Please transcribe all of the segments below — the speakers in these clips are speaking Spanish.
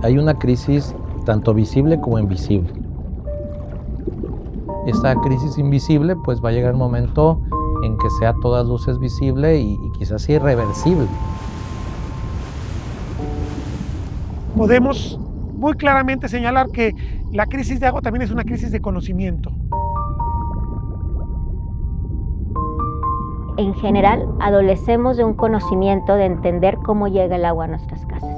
hay una crisis tanto visible como invisible. Esta crisis invisible pues va a llegar un momento en que sea a todas luces visible y quizás irreversible. Podemos muy claramente señalar que la crisis de agua también es una crisis de conocimiento. En general, adolecemos de un conocimiento de entender cómo llega el agua a nuestras casas.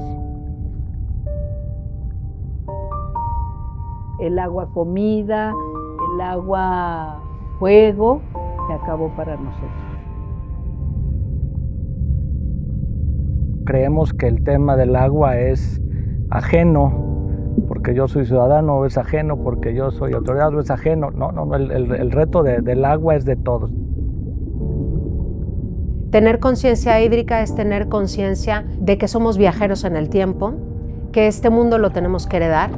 El agua comida, el agua fuego, se acabó para nosotros. Creemos que el tema del agua es ajeno, porque yo soy ciudadano, o es ajeno porque yo soy autoridad, o es ajeno. No, el reto del agua es de todos. Tener conciencia hídrica es tener conciencia de que somos viajeros en el tiempo, que este mundo lo tenemos que heredar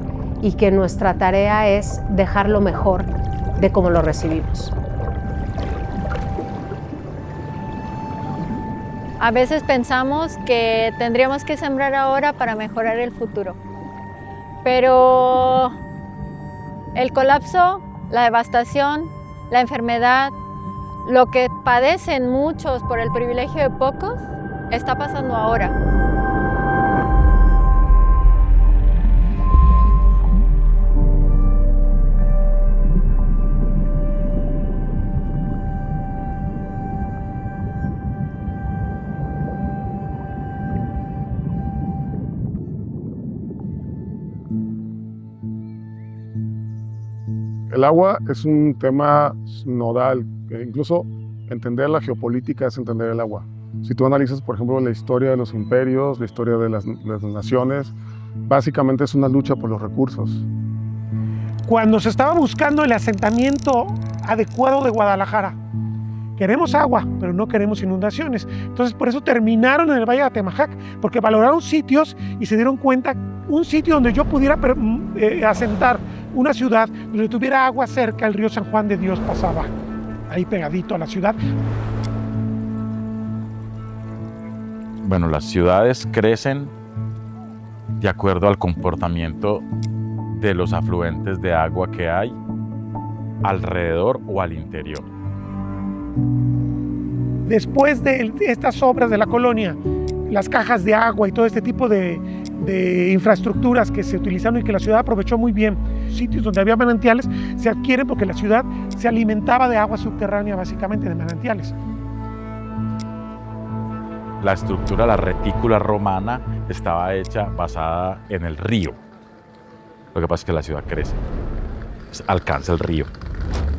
y que nuestra tarea es dejarlo mejor de cómo lo recibimos. A veces pensamos que tendríamos que sembrar ahora para mejorar el futuro, pero el colapso, la devastación, la enfermedad, lo que padecen muchos por el privilegio de pocos, está pasando ahora. El agua es un tema nodal, que incluso entender la geopolítica es entender el agua. Si tú analizas, por ejemplo, la historia de los imperios, la historia de las naciones, básicamente es una lucha por los recursos. Cuando se estaba buscando el asentamiento adecuado de Guadalajara, queremos agua, pero no queremos inundaciones. Entonces, por eso terminaron en el Valle de Atemajac, porque valoraron sitios y se dieron cuenta, un sitio donde yo pudiera asentar una ciudad, donde tuviera agua cerca, el río San Juan de Dios pasaba ahí pegadito a la ciudad. Bueno, las ciudades crecen de acuerdo al comportamiento de los afluentes de agua que hay alrededor o al interior. Después de estas obras de la colonia, las cajas de agua y todo este tipo de infraestructuras que se utilizaron y que la ciudad aprovechó muy bien, sitios donde había manantiales, se adquieren porque la ciudad se alimentaba de agua subterránea, básicamente de manantiales. La estructura, la retícula romana, estaba hecha basada en el río. Lo que pasa es que la ciudad crece, alcanza el río,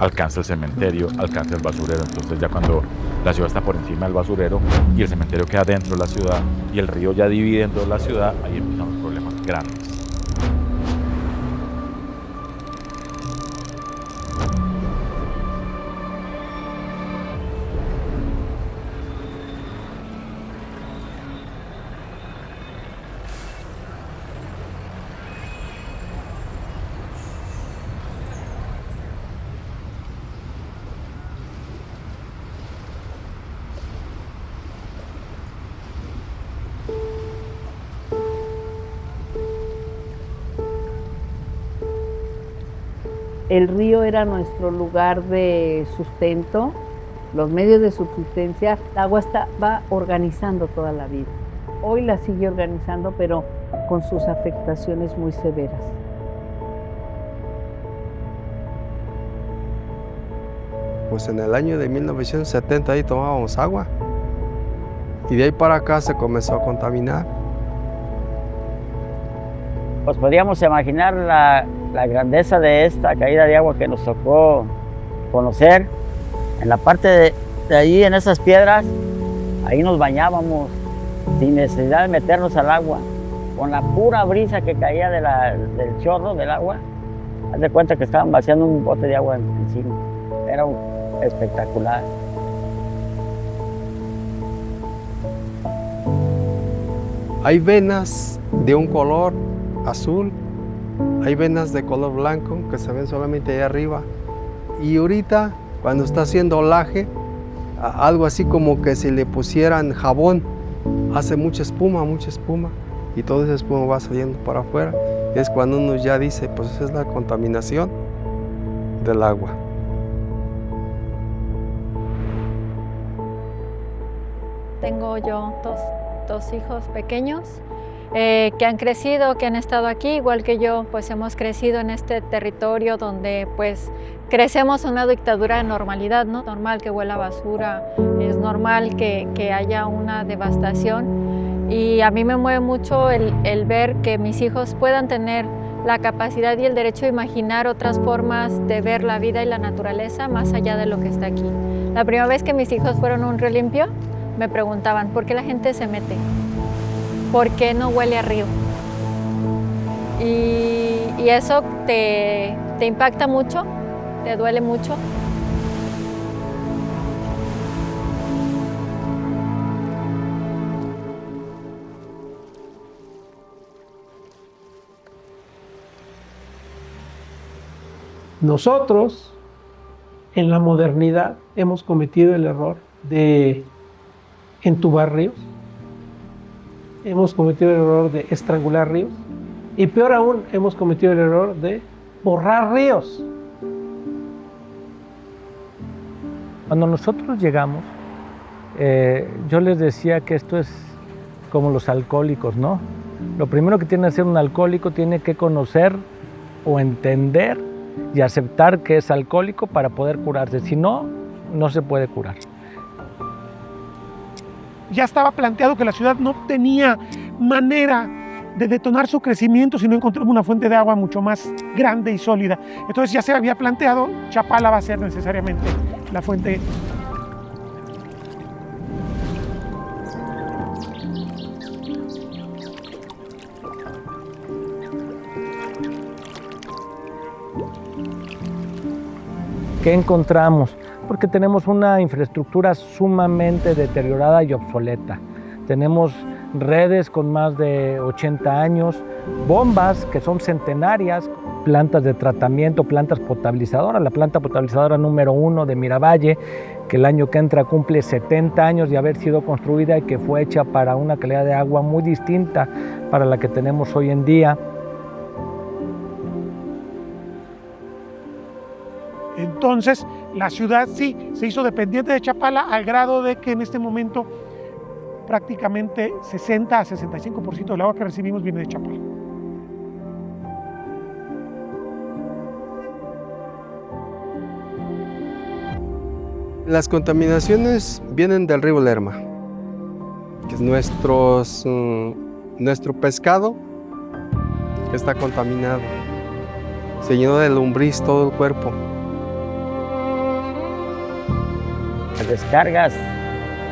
alcanza el cementerio, alcanza el basurero. Entonces ya cuando la ciudad está por encima del basurero y el cementerio queda dentro de la ciudad y el río ya dividiendo la ciudad, ahí empiezan los problemas grandes. El río era nuestro lugar de sustento, los medios de subsistencia. El agua va organizando toda la vida. Hoy la sigue organizando, pero con sus afectaciones muy severas. Pues en el año de 1970 ahí tomábamos agua y de ahí para acá se comenzó a contaminar. Pues podríamos imaginar la grandeza de esta caída de agua que nos tocó conocer. En la parte de ahí, en esas piedras, ahí nos bañábamos sin necesidad de meternos al agua. Con la pura brisa que caía del chorro del agua, haz de cuenta que estaban vaciando un bote de agua encima. Era espectacular. Hay venas de un color azul, hay venas de color blanco que se ven solamente ahí arriba. Y ahorita, cuando está haciendo olaje, algo así como que si le pusieran jabón, hace mucha espuma, y toda esa espuma va saliendo para afuera. Es cuando uno ya dice, pues esa es la contaminación del agua. Tengo yo dos hijos pequeños que han crecido, que han estado aquí, igual que yo, pues hemos crecido en este territorio donde pues crecemos en una dictadura de normalidad, ¿no? Normal que huela a basura, es normal que haya una devastación, y a mí me mueve mucho el ver que mis hijos puedan tener la capacidad y el derecho de imaginar otras formas de ver la vida y la naturaleza más allá de lo que está aquí. La primera vez que mis hijos fueron a un río limpio, me preguntaban, ¿por qué la gente se mete? ¿Por qué no huele a río? Y eso te impacta mucho, te duele mucho. Nosotros, en la modernidad, hemos cometido el error de entubar ríos, hemos cometido el error de estrangular ríos, y peor aún, hemos cometido el error de borrar ríos. Cuando nosotros llegamos, yo les decía que esto es como los alcohólicos, ¿no? Lo primero que tiene que hacer un alcohólico tiene que conocer o entender y aceptar que es alcohólico para poder curarse. Si no, no se puede curar. Ya estaba planteado que la ciudad no tenía manera de detonar su crecimiento si no encontramos una fuente de agua mucho más grande y sólida. Entonces ya se había planteado, Chapala va a ser necesariamente la fuente. ¿Qué encontramos? Porque tenemos una infraestructura sumamente deteriorada y obsoleta. Tenemos redes con más de 80 años, bombas que son centenarias, plantas de tratamiento, plantas potabilizadoras. La planta potabilizadora número 1 de Miravalle, que el año que entra cumple 70 años de haber sido construida y que fue hecha para una calidad de agua muy distinta para la que tenemos hoy en día. Entonces, la ciudad sí se hizo dependiente de Chapala al grado de que en este momento prácticamente 60 a 65% del agua que recibimos viene de Chapala. Las contaminaciones vienen del río Lerma, que es nuestro pescado que está contaminado. Se llenó de lombriz todo el cuerpo. Las descargas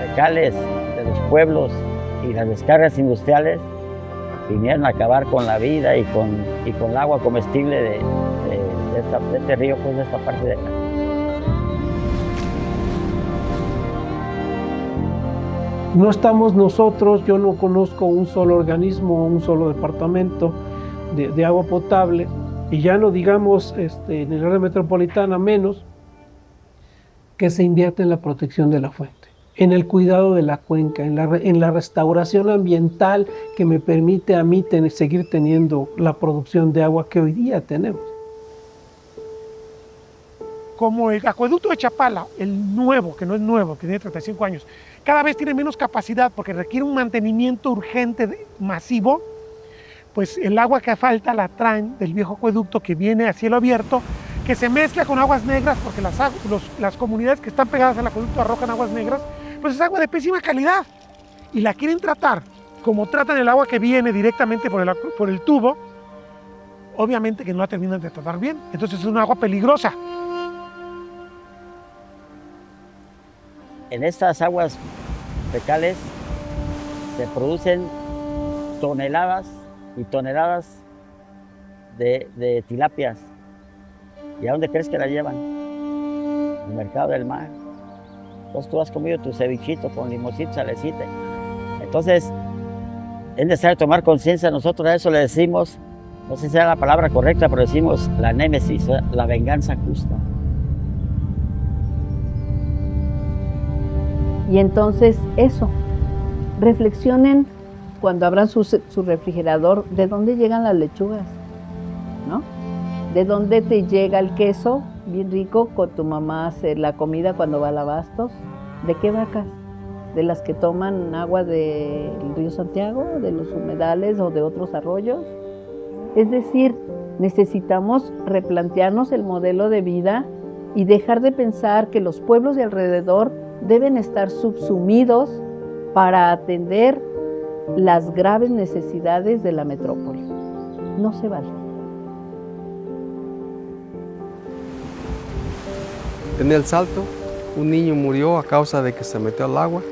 fecales de los pueblos y las descargas industriales vinieron a acabar con la vida y con el agua comestible de este río, pues de esta parte de acá. No estamos nosotros, yo no conozco un solo organismo, un solo departamento de agua potable, y ya no digamos en el área metropolitana menos, que se invierte en la protección de la fuente, en el cuidado de la cuenca, en la restauración ambiental que me permite a mí seguir teniendo la producción de agua que hoy día tenemos. Como el acueducto de Chapala, el nuevo, que no es nuevo, que tiene 35 años, cada vez tiene menos capacidad porque requiere un mantenimiento urgente, masivo, pues el agua que falta la traen del viejo acueducto que viene a cielo abierto, que se mezcla con aguas negras, porque las comunidades que están pegadas al acueducto arrojan aguas negras, pues es agua de pésima calidad. Y la quieren tratar como tratan el agua que viene directamente por el tubo, obviamente que no la terminan de tratar bien. Entonces es una agua peligrosa. En estas aguas fecales se producen toneladas y toneladas de tilapias. ¿Y a dónde crees que la llevan? Al mercado del mar. Entonces tú has comido tu cevichito con limoncito, salecita. Entonces es necesario tomar conciencia. Nosotros a eso le decimos, no sé si sea la palabra correcta, pero decimos la némesis, la venganza justa. Y entonces eso, reflexionen cuando abran su refrigerador, ¿de dónde llegan las lechugas? ¿No? ¿De dónde te llega el queso? Bien rico, con tu mamá hace la comida cuando va al Abastos. ¿De qué vacas? ¿De las que toman agua del río Santiago, de los humedales o de otros arroyos? Es decir, necesitamos replantearnos el modelo de vida y dejar de pensar que los pueblos de alrededor deben estar subsumidos para atender las graves necesidades de la metrópoli. No se vale. En El Salto, un niño murió a causa de que se metió al agua.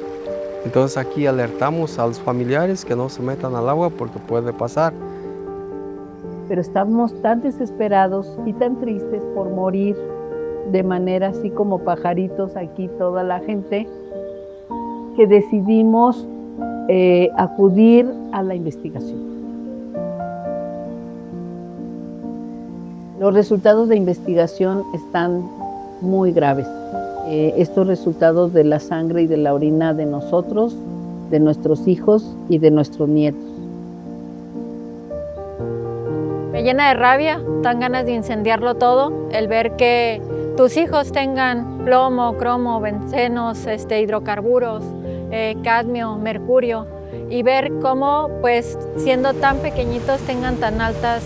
Entonces aquí alertamos a los familiares que no se metan al agua porque puede pasar. Pero estamos tan desesperados y tan tristes por morir de manera así como pajaritos aquí toda la gente, que decidimos acudir a la investigación. Los resultados de investigación están muy graves. Estos resultados de la sangre y de la orina de nosotros, de nuestros hijos y de nuestros nietos. Me llena de rabia, dan ganas de incendiarlo todo, el ver que tus hijos tengan plomo, cromo, bencenos, hidrocarburos, cadmio, mercurio, y ver cómo, pues, siendo tan pequeñitos, tengan tan altas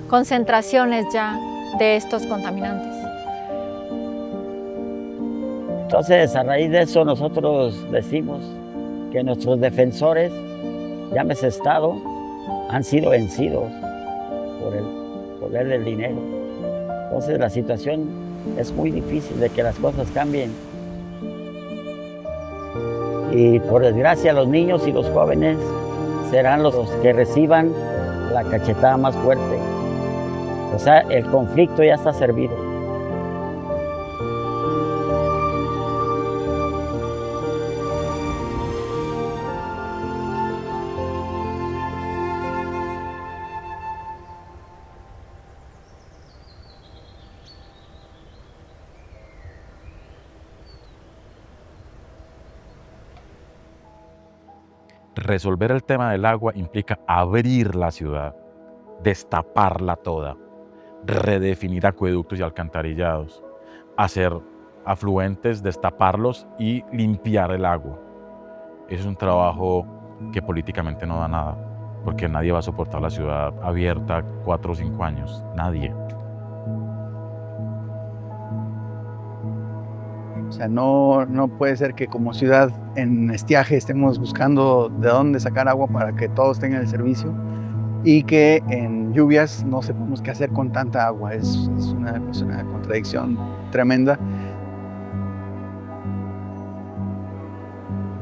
concentraciones ya de estos contaminantes. Entonces, a raíz de eso, nosotros decimos que nuestros defensores, llámese Estado, han sido vencidos por el poder del dinero. Entonces, la situación es muy difícil de que las cosas cambien. Y por desgracia, los niños y los jóvenes serán los que reciban la cachetada más fuerte. O sea, el conflicto ya está servido. Resolver el tema del agua implica abrir la ciudad, destaparla toda, redefinir acueductos y alcantarillados, hacer afluentes, destaparlos y limpiar el agua. Es un trabajo que políticamente no da nada, porque nadie va a soportar la ciudad abierta 4 o 5 años, nadie. O sea, no puede ser que como ciudad en estiaje estemos buscando de dónde sacar agua para que todos tengan el servicio y que en lluvias no sepamos qué hacer con tanta agua. Es una contradicción tremenda.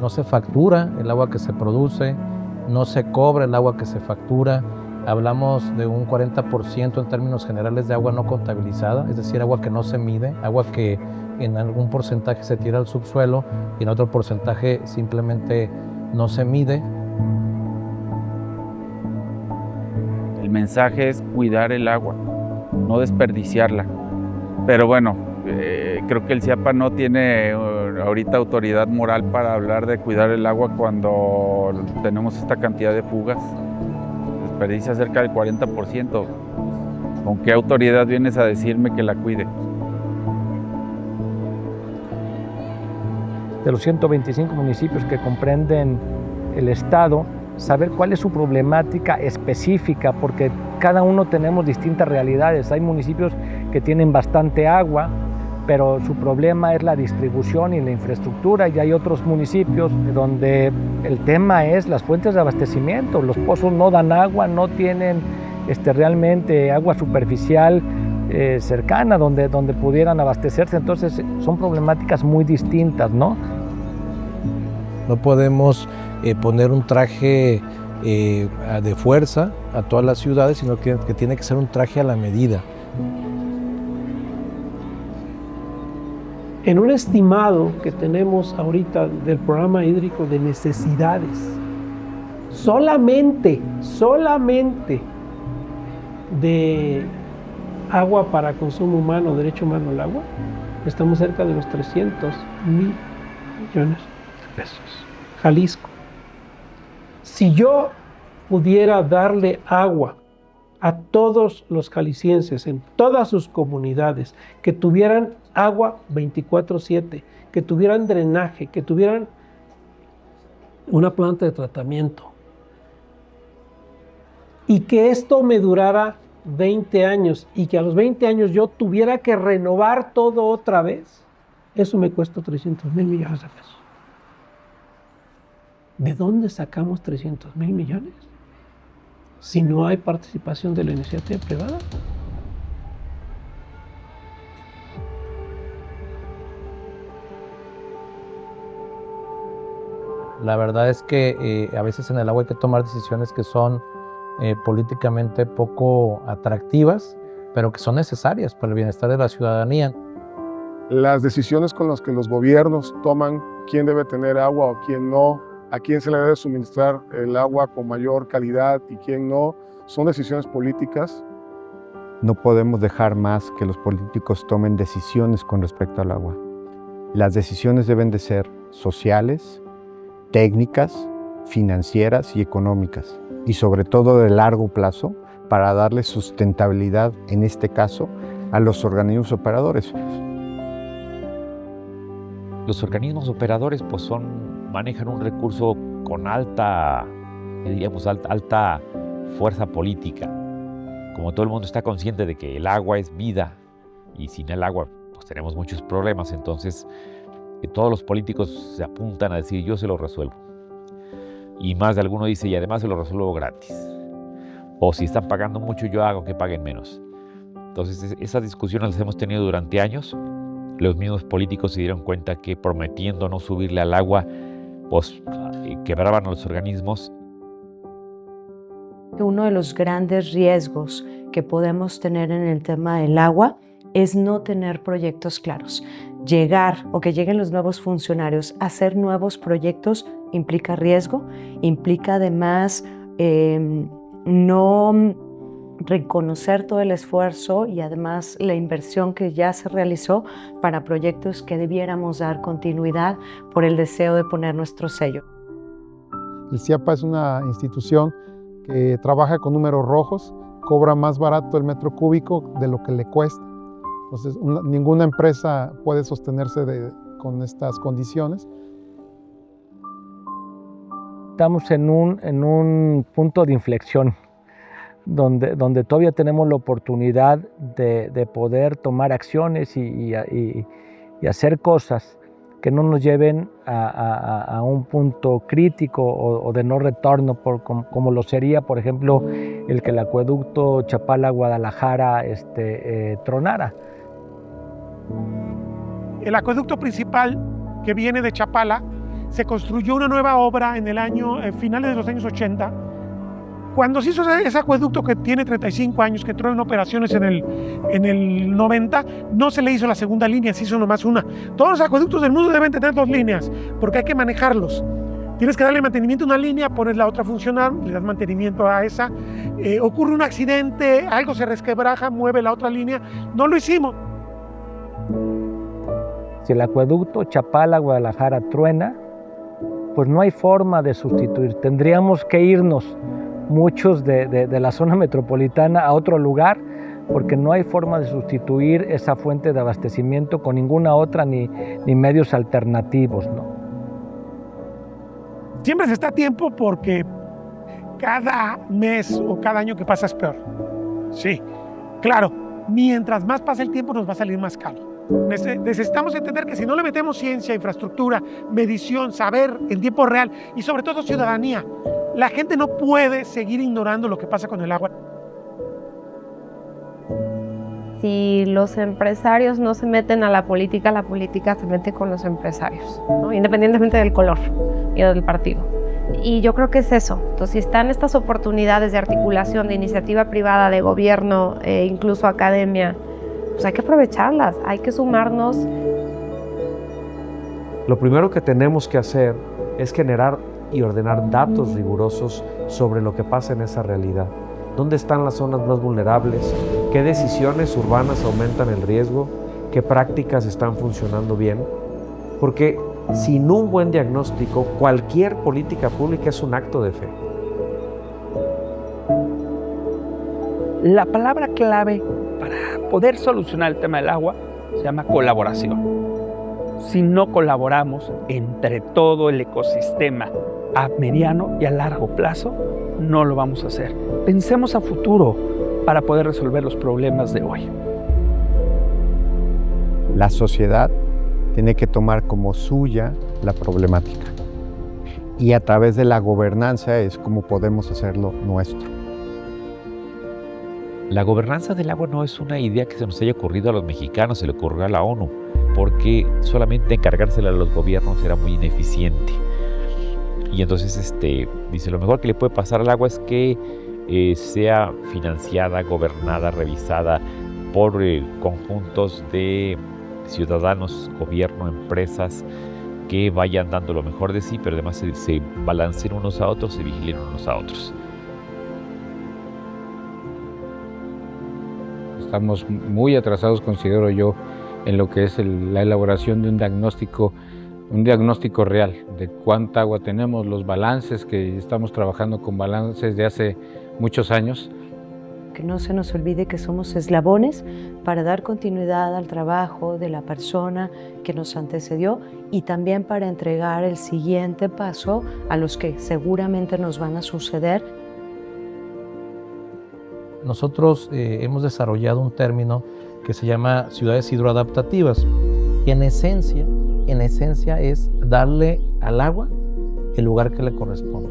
No se factura el agua que se produce, no se cobra el agua que se factura. Hablamos de un 40% en términos generales de agua no contabilizada, es decir, agua que no se mide, agua que en algún porcentaje se tira al subsuelo y en otro porcentaje simplemente no se mide. El mensaje es cuidar el agua, no desperdiciarla. Pero bueno, creo que el CIAPA no tiene ahorita autoridad moral para hablar de cuidar el agua cuando tenemos esta cantidad de fugas. Desperdicia cerca del 40%. ¿Con qué autoridad vienes a decirme que la cuide? De los 125 municipios que comprenden el Estado, saber cuál es su problemática específica, porque cada uno tenemos distintas realidades. Hay municipios que tienen bastante agua, pero su problema es la distribución y la infraestructura, y hay otros municipios donde el tema es las fuentes de abastecimiento. Los pozos no dan agua, no tienen realmente agua superficial cercana donde pudieran abastecerse. Entonces son problemáticas muy distintas, ¿no? No podemos poner un traje de fuerza a todas las ciudades, sino que tiene que ser un traje a la medida. En un estimado que tenemos ahorita del programa hídrico de necesidades, solamente de agua para consumo humano, derecho humano al agua, estamos cerca de los 300,000 millones de pesos. Jalisco, Si yo pudiera darle agua a todos los calicienses, en todas sus comunidades, que tuvieran agua 24/7, que tuvieran drenaje, que tuvieran una planta de tratamiento, y que esto me durara 20 años, y que a los 20 años yo tuviera que renovar todo otra vez, eso me cuesta 300,000 millones de pesos. ¿De dónde sacamos 300,000 millones? Si no hay participación de la iniciativa privada. La verdad es que a veces en el agua hay que tomar decisiones que son políticamente poco atractivas, pero que son necesarias para el bienestar de la ciudadanía. Las decisiones con las que los gobiernos toman quién debe tener agua o quién no, a quién se le debe suministrar el agua con mayor calidad y quién no, son decisiones políticas. No podemos dejar más que los políticos tomen decisiones con respecto al agua. Las decisiones deben de ser sociales, técnicas, financieras y económicas, y sobre todo de largo plazo, para darle sustentabilidad, en este caso, a los organismos operadores. Los organismos operadores pues manejan un recurso con alta fuerza política. Como todo el mundo está consciente de que el agua es vida y sin el agua pues tenemos muchos problemas, entonces todos los políticos se apuntan a decir yo se lo resuelvo. Y más de alguno dice y además se lo resuelvo gratis. O si están pagando mucho yo hago que paguen menos. Entonces esas discusiones las hemos tenido durante años. Los mismos políticos se dieron cuenta que prometiendo no subirle al agua, pues quebraban a los organismos. Uno de los grandes riesgos que podemos tener en el tema del agua es no tener proyectos claros. Llegar o que lleguen los nuevos funcionarios a hacer nuevos proyectos implica riesgo, implica además no reconocer todo el esfuerzo y además la inversión que ya se realizó para proyectos que debiéramos dar continuidad por el deseo de poner nuestro sello. El CIAPA es una institución que trabaja con números rojos, cobra más barato el metro cúbico de lo que le cuesta. Entonces, ninguna empresa puede sostenerse con estas condiciones. Estamos en un punto de inflexión donde todavía tenemos la oportunidad de poder tomar acciones y hacer cosas que no nos lleven a un punto crítico o de no retorno, como lo sería, por ejemplo, el que el acueducto Chapala-Guadalajara tronara. El acueducto principal que viene de Chapala, se construyó una nueva obra en el finales de los años 80. Cuando se hizo ese acueducto que tiene 35 años, que entró en operaciones en el 90, no se le hizo la segunda línea, se hizo nomás una. Todos los acueductos del mundo deben tener 2 líneas, porque hay que manejarlos. Tienes que darle mantenimiento a una línea, pones la otra a funcionar, le das mantenimiento a esa. Ocurre un accidente, algo se resquebraja, mueve la otra línea. No lo hicimos. Si el acueducto Chapala-Guadalajara truena, pues no hay forma de sustituir. Tendríamos que irnos muchos de la zona metropolitana a otro lugar, porque no hay forma de sustituir esa fuente de abastecimiento con ninguna otra, ni medios alternativos, ¿no? Siempre se está a tiempo porque cada mes o cada año que pasa es peor. Sí, claro, mientras más pasa el tiempo nos va a salir más caro. Necesitamos entender que si no le metemos ciencia, infraestructura, medición, saber en tiempo real y sobre todo ciudadanía, la gente no puede seguir ignorando lo que pasa con el agua. Si los empresarios no se meten a la política se mete con los empresarios, ¿no? Independientemente del color y del partido. Y yo creo que es eso. Entonces, si están estas oportunidades de articulación, de iniciativa privada, de gobierno, incluso academia, pues hay que aprovecharlas, hay que sumarnos. Lo primero que tenemos que hacer es generar y ordenar datos rigurosos sobre lo que pasa en esa realidad. ¿Dónde están las zonas más vulnerables? ¿Qué decisiones urbanas aumentan el riesgo? ¿Qué prácticas están funcionando bien? Porque Sin un buen diagnóstico, cualquier política pública es un acto de fe. La palabra clave para poder solucionar el tema del agua se llama colaboración. Si no colaboramos entre todo el ecosistema a mediano y a largo plazo, no lo vamos a hacer. Pensemos a futuro para poder resolver los problemas de hoy. La sociedad tiene que tomar como suya la problemática. Y a través de la gobernanza es como podemos hacerlo nuestro. La gobernanza del agua no es una idea que se nos haya ocurrido a los mexicanos, se le ocurrió a la ONU, porque solamente encargársela a los gobiernos era muy ineficiente. Y entonces dice, lo mejor que le puede pasar al agua es que sea financiada, gobernada, revisada por conjuntos de ciudadanos, gobierno, empresas que vayan dando lo mejor de sí, pero además se balanceen unos a otros, se vigilen unos a otros. Estamos muy atrasados, considero yo, en lo que es la elaboración de un diagnóstico real de cuánta agua tenemos, los balances, que estamos trabajando con balances de hace muchos años. Que no se nos olvide que somos eslabones para dar continuidad al trabajo de la persona que nos antecedió y también para entregar el siguiente paso a los que seguramente nos van a suceder. Nosotros hemos desarrollado un término que se llama ciudades hidroadaptativas y en esencia es darle al agua el lugar que le corresponde.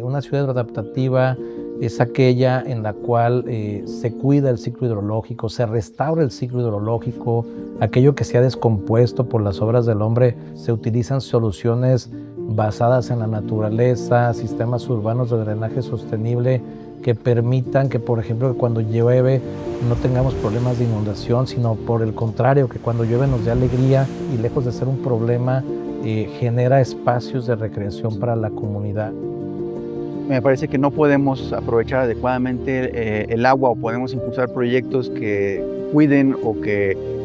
Una ciudad hidroadaptativa es aquella en la cual se cuida el ciclo hidrológico, se restaura el ciclo hidrológico, aquello que se ha descompuesto por las obras del hombre, se utilizan soluciones basadas en la naturaleza, sistemas urbanos de drenaje sostenible que permitan que, por ejemplo, que cuando llueve no tengamos problemas de inundación, sino por el contrario, que cuando llueve nos dé alegría y lejos de ser un problema, genera espacios de recreación para la comunidad. Me parece que no podemos aprovechar adecuadamente el agua o podemos impulsar proyectos que cuiden o que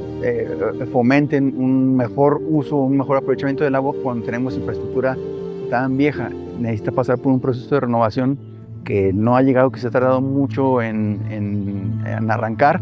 fomenten un mejor uso, un mejor aprovechamiento del agua cuando tenemos infraestructura tan vieja. Necesita pasar por un proceso de renovación que no ha llegado, que se ha tardado mucho en arrancar.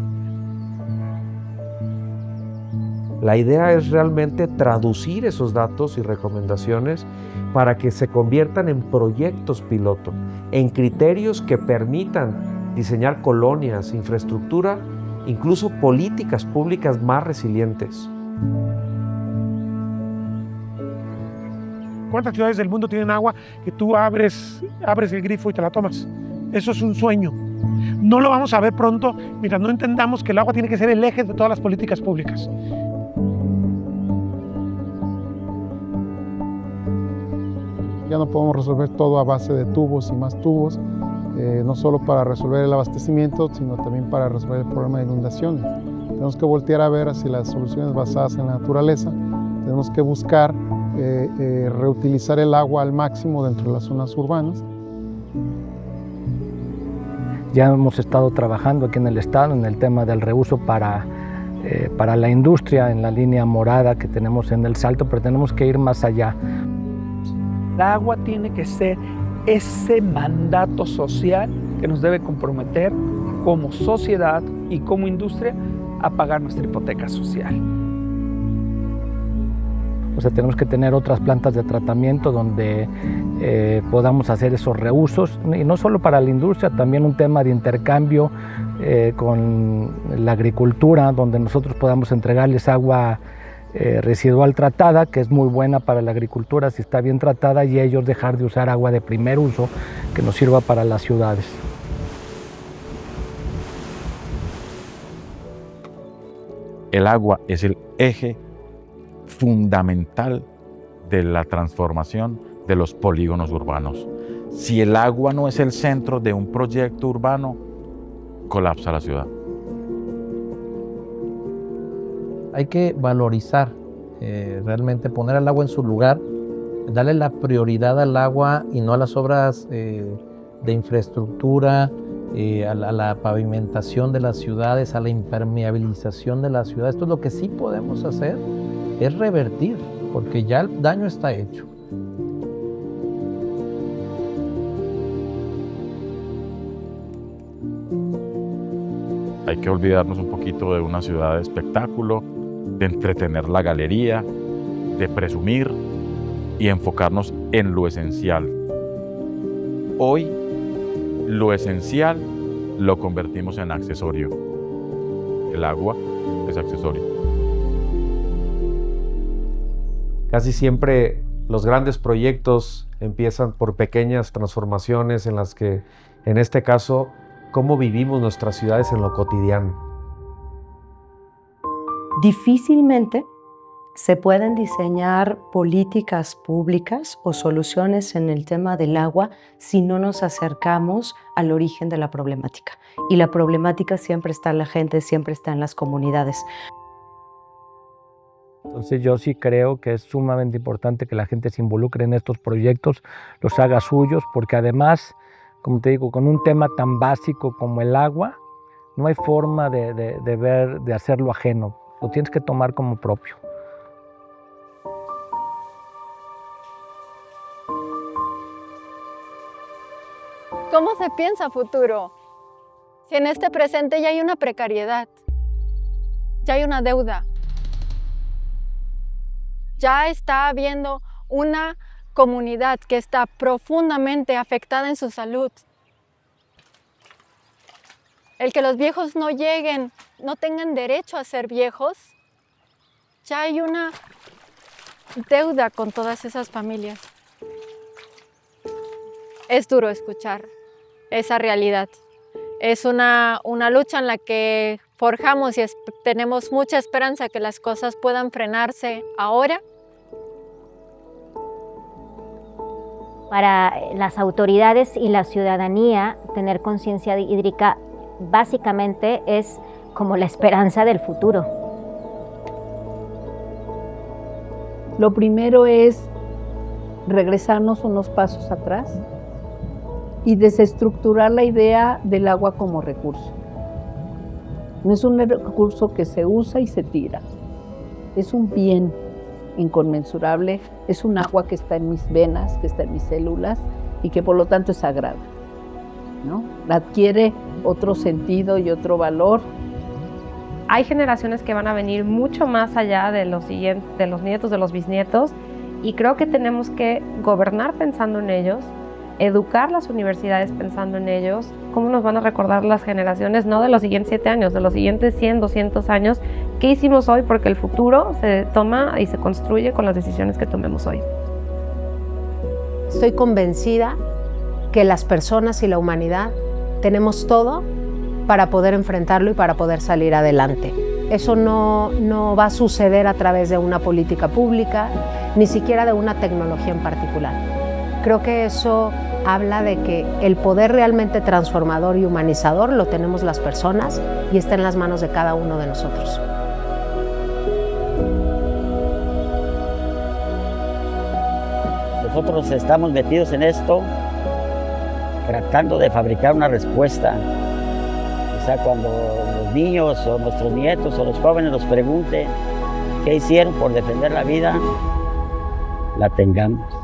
La idea es realmente traducir esos datos y recomendaciones para que se conviertan en proyectos piloto, en criterios que permitan diseñar colonias, infraestructura, incluso políticas públicas más resilientes. ¿Cuántas ciudades del mundo tienen agua que tú abres el grifo y te la tomas? Eso es un sueño. No lo vamos a ver pronto mientras no entendamos que el agua tiene que ser el eje de todas las políticas públicas. Ya no podemos resolver todo a base de tubos y más tubos, no solo para resolver el abastecimiento, sino también para resolver el problema de inundaciones. Tenemos que voltear a ver hacia las soluciones basadas en la naturaleza, tenemos que buscar reutilizar el agua al máximo dentro de las zonas urbanas. Ya hemos estado trabajando aquí en el Estado en el tema del reuso para la industria, en la línea morada que tenemos en El Salto, pero tenemos que ir más allá. El agua tiene que ser ese mandato social que nos debe comprometer como sociedad y como industria a pagar nuestra hipoteca social. O sea, tenemos que tener otras plantas de tratamiento donde podamos hacer esos reusos, y no solo para la industria, también un tema de intercambio con la agricultura, donde nosotros podamos entregarles agua residual tratada, que es muy buena para la agricultura si está bien tratada, y ellos dejar de usar agua de primer uso que nos sirva para las ciudades. El agua es el eje fundamental de la transformación de los polígonos urbanos. Si el agua no es el centro de un proyecto urbano, colapsa la ciudad. Hay que valorizar, realmente poner al agua en su lugar, darle la prioridad al agua y no a las obras de infraestructura a la pavimentación de las ciudades, a la impermeabilización de las ciudades. Esto es lo que sí podemos hacer, es revertir, porque ya el daño está hecho. Hay que olvidarnos un poquito de una ciudad de espectáculo, de entretener la galería, de presumir y enfocarnos en lo esencial. Hoy, lo esencial lo convertimos en accesorio. El agua es accesorio. Casi siempre los grandes proyectos empiezan por pequeñas transformaciones en las que, en este caso, cómo vivimos nuestras ciudades en lo cotidiano. Difícilmente se pueden diseñar políticas públicas o soluciones en el tema del agua si no nos acercamos al origen de la problemática. Y la problemática siempre está en la gente, siempre está en las comunidades. Entonces yo sí creo que es sumamente importante que la gente se involucre en estos proyectos, los haga suyos, porque además, como te digo, con un tema tan básico como el agua, no hay forma de hacerlo ajeno, lo tienes que tomar como propio. ¿Cómo se piensa futuro? Si en este presente ya hay una precariedad, ya hay una deuda, ya está habiendo una comunidad que está profundamente afectada en su salud. El que los viejos no lleguen, no tengan derecho a ser viejos, ya hay una deuda con todas esas familias. Es duro escuchar esa realidad. Es una lucha en la que forjamos y tenemos mucha esperanza que las cosas puedan frenarse ahora. Para las autoridades y la ciudadanía, tener conciencia hídrica básicamente es como la esperanza del futuro. Lo primero es regresarnos unos pasos atrás y desestructurar la idea del agua como recurso. No es un recurso que se usa y se tira, es un bien inconmensurable, es un agua que está en mis venas, que está en mis células y que por lo tanto es sagrada, ¿no? Adquiere otro sentido y otro valor. Hay generaciones que van a venir mucho más allá de los nietos, de los bisnietos, y creo que tenemos que gobernar pensando en ellos, educar las universidades pensando en ellos, cómo nos van a recordar las generaciones, no de los siguientes 7 años, de los siguientes 100, 200 años, qué hicimos hoy, porque el futuro se toma y se construye con las decisiones que tomemos hoy. Estoy convencida que las personas y la humanidad tenemos todo para poder enfrentarlo y para poder salir adelante. Eso no va a suceder a través de una política pública, ni siquiera de una tecnología en particular. Creo que eso habla de que el poder realmente transformador y humanizador lo tenemos las personas y está en las manos de cada uno de nosotros. Nosotros estamos metidos en esto, tratando de fabricar una respuesta. O sea, cuando los niños o nuestros nietos o los jóvenes nos pregunten qué hicieron por defender la vida, la tengamos.